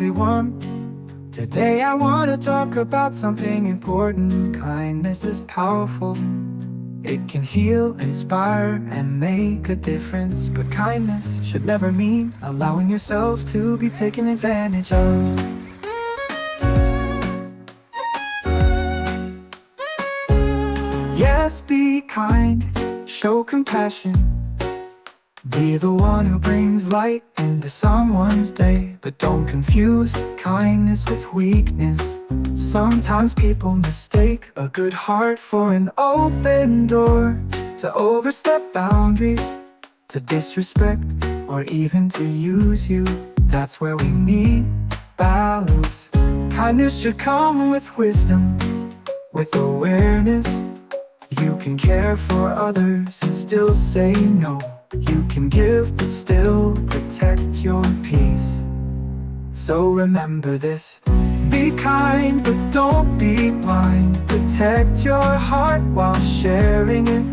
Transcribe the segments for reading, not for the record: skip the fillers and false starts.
everyone. Today I want to talk about something important. Kindness is powerful. It can heal, inspire, and make a difference. But kindness should never mean allowing yourself to be taken advantage of. Yes, be kind, show compassion. Be the one who brings light into someone's day. But don't confuse kindness with weakness. Sometimes people mistake a good heart for an open door. To overstep boundaries, to disrespect, or even to use you. That's where we need balance. Kindness should come with wisdom, with awareness. You can care for others and still say no. You can give but still protect your peace. So remember this: be kind but don't be blind. Protect your heart while sharing it.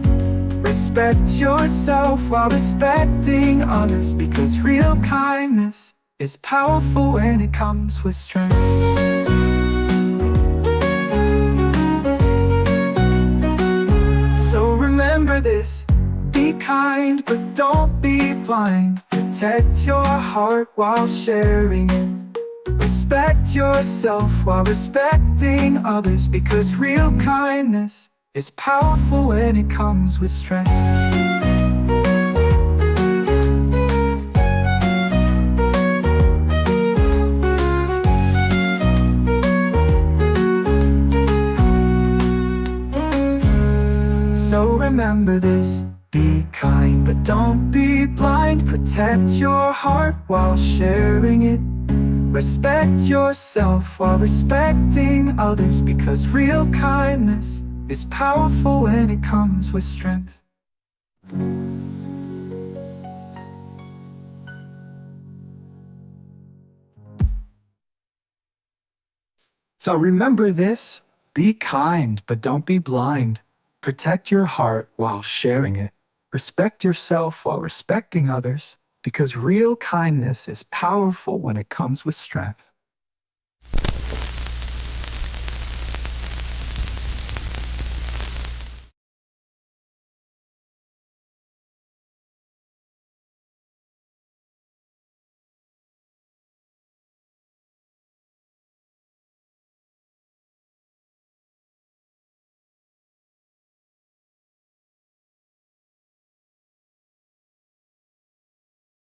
Respect yourself while respecting others. Because real kindness is powerful when it comes with strength. So remember this: be kind but don't be blind. Protect your heart while sharing it. Respect yourself while respecting others. Because real kindness is powerful when it comes with strength. So remember this: be kind but don't be blind. Protect your heart while sharing it. Respect yourself while respecting others. Because real kindness is powerful when it comes with strength. So remember this: be kind but don't be blind. Protect your heart while sharing it. Respect yourself while respecting others. Because real kindness is powerful when it comes with strength.